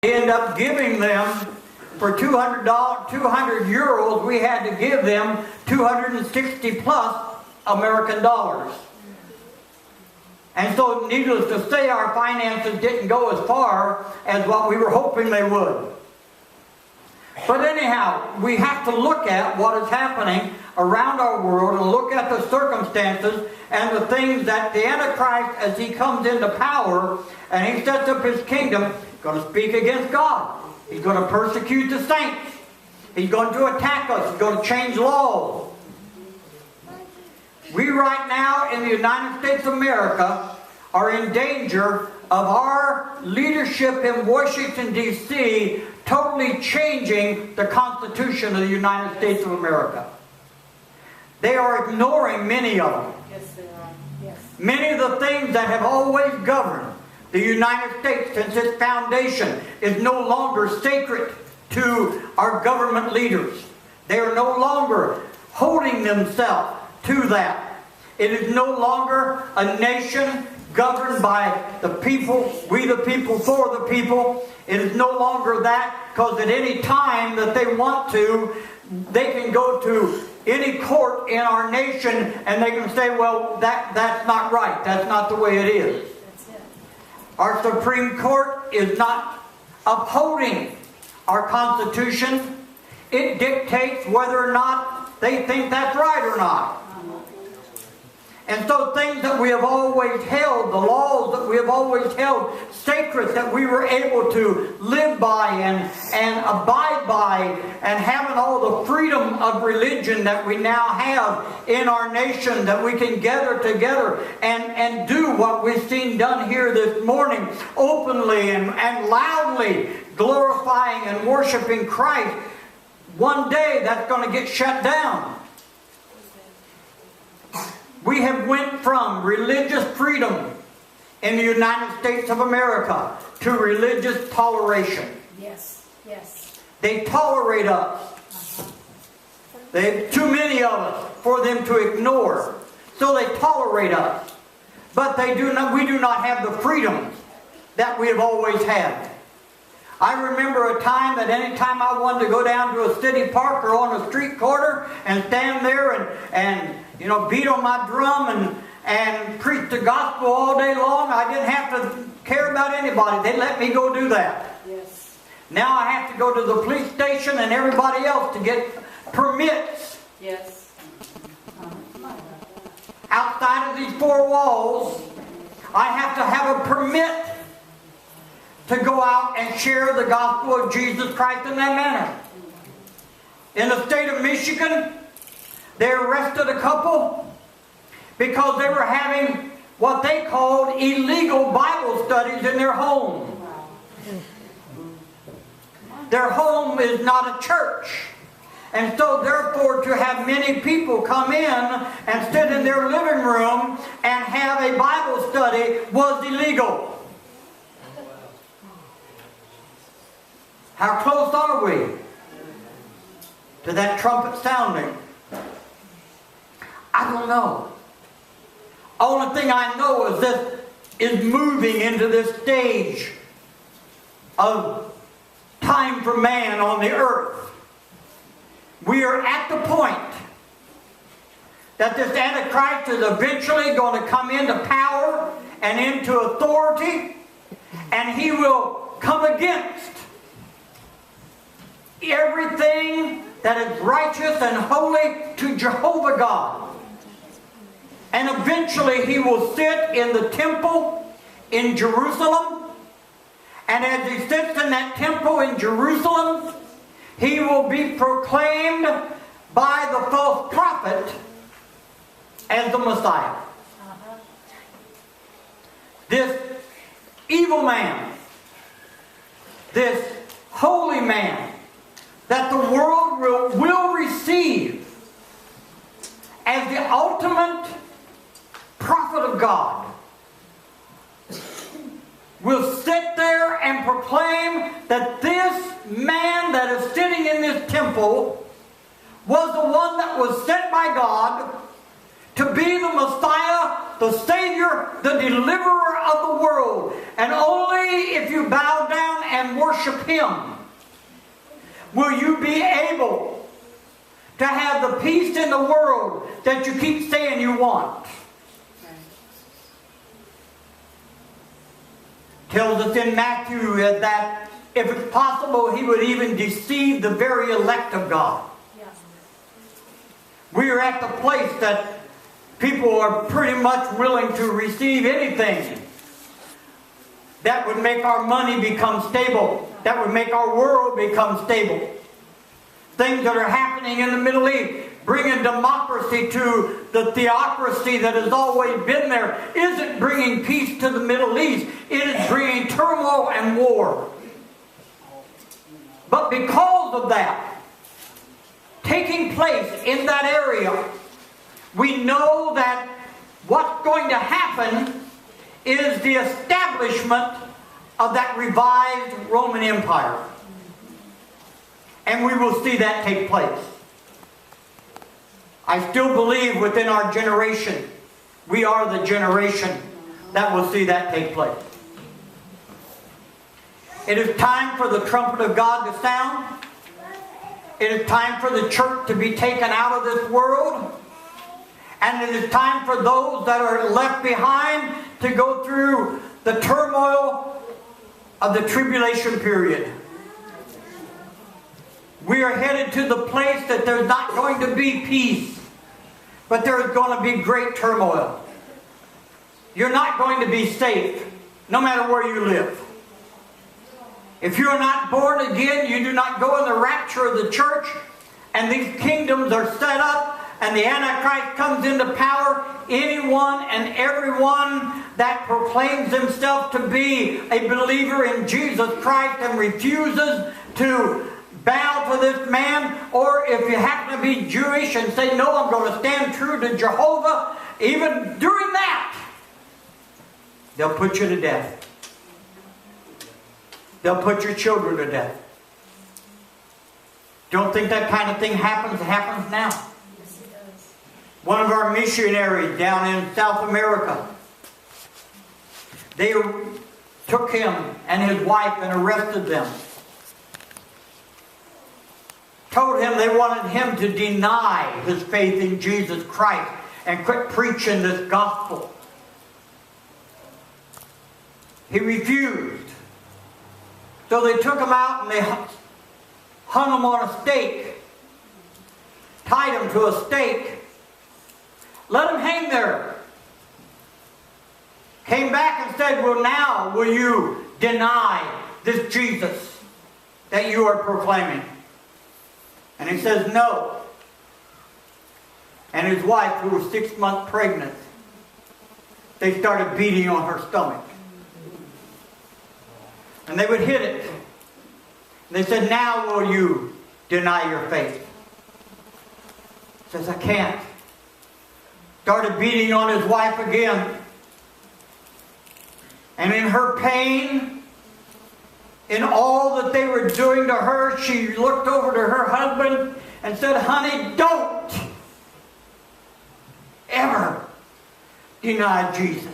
End up giving them, for 200 euros, we had to give them 260 plus American dollars. And so, needless to say, our finances didn't go as far as what we were hoping they would. But anyhow, we have to look at what is happening around our world and look at the circumstances and the things that the Antichrist, as he comes into power and he sets up his kingdom, is going to speak against God. He's going to persecute the saints. He's going to attack us. He's going to change laws. We right now in the United States of America are in danger of our leadership in Washington, D.C. totally changing the Constitution of the United States of America. They are ignoring many of them. Yes, they are. Yes. Many of the things that have always governed the United States since its foundation is no longer sacred to our government leaders. They are no longer holding themselves to that. It is no longer a nation governed by the people, we the people for the people. It is no longer that, because at any time that they want to, they can go to any court in our nation and they can say, well, that's not right. That's not the way it is. Our Supreme Court is not upholding our Constitution. It dictates whether or not they think that's right or not. And so things that we have always held, the laws that we have always held sacred, that we were able to live by and abide by, and having all the freedom of religion that we now have in our nation, that we can gather together and do what we've seen done here this morning, openly and loudly glorifying and worshiping Christ. One day that's going to get shut down. We have went from religious freedom in the United States of America to religious toleration. Yes, yes. They tolerate us. They too many of us for them to ignore. So they tolerate us. But we do not have the freedoms that we have always had. I remember a time that any time I wanted to go down to a city park or on a street corner and stand there and beat on my drum and preach the gospel all day long, I didn't have to care about anybody. They let me go do that. Yes. Now I have to go to the police station and everybody else to get permits. Yes. Outside of these four walls, I have to have a permit to go out and share the gospel of Jesus Christ in that manner. In the state of Michigan, they arrested a couple because they were having what they called illegal Bible studies in their home. Their home is not a church. And so therefore to have many people come in and sit in their living room and have a Bible study was illegal. How close are we to that trumpet sounding? I don't know. Only thing I know is this is moving into this stage of time for man on the earth. We are at the point that this Antichrist is eventually going to come into power and into authority, and he will come against everything that is righteous and holy to Jehovah God. And eventually he will sit in the temple in Jerusalem. And as he sits in that temple in Jerusalem, he will be proclaimed by the false prophet as the Messiah. This evil man, this holy man, that the world will receive as the ultimate prophet of God, will sit there and proclaim that this man that is sitting in this temple was the one that was sent by God to be the Messiah, the Savior, the deliverer of the world. And only if you bow down and worship Him will you be able to have the peace in the world that you keep saying you want. Tells us in Matthew that if it's possible, He would even deceive the very elect of God. We are at the place that people are pretty much willing to receive anything that would make our money become stable, that would make our world become stable. Things that are happening in the Middle East, bringing democracy to the theocracy that has always been there, isn't bringing peace to the Middle East. It is bringing turmoil and war. But because of that taking place in that area, we know that what's going to happen is the establishment of that revived Roman Empire. And we will see that take place. I still believe within our generation, we are the generation that will see that take place. It is time for the trumpet of God to sound. It is time for the church to be taken out of this world. And it is time for those that are left behind to go through the turmoil of the tribulation period. We are headed to the place that there's not going to be peace, but there's going to be great turmoil. You're not going to be safe, no matter where you live. If you're not born again, you do not go in the rapture of the church, and these kingdoms are set up, and the Antichrist comes into power. Anyone and everyone that proclaims himself to be a believer in Jesus Christ and refuses to bow to this man, or if you happen to be Jewish and say, no, I'm going to stand true to Jehovah, even during that, they'll put you to death. They'll put your children to death. Don't think that kind of thing happens. It happens now. Yes, it does. One of our missionaries down in South America, they took him and his wife and arrested them. Told him they wanted him to deny his faith in Jesus Christ and quit preaching this gospel. He refused. So they took him out and they hung him on a stake. Tied him to a stake. Let him hang there. Came back and said, well, now will you deny this Jesus that you are proclaiming? And he says, no. And his wife, who was 6 months pregnant, they started beating on her stomach. And they would hit it. And they said, now will you deny your faith? He says, I can't. Started beating on his wife again. And in her pain, in all that they were doing to her, she looked over to her husband and said, honey, don't ever deny Jesus.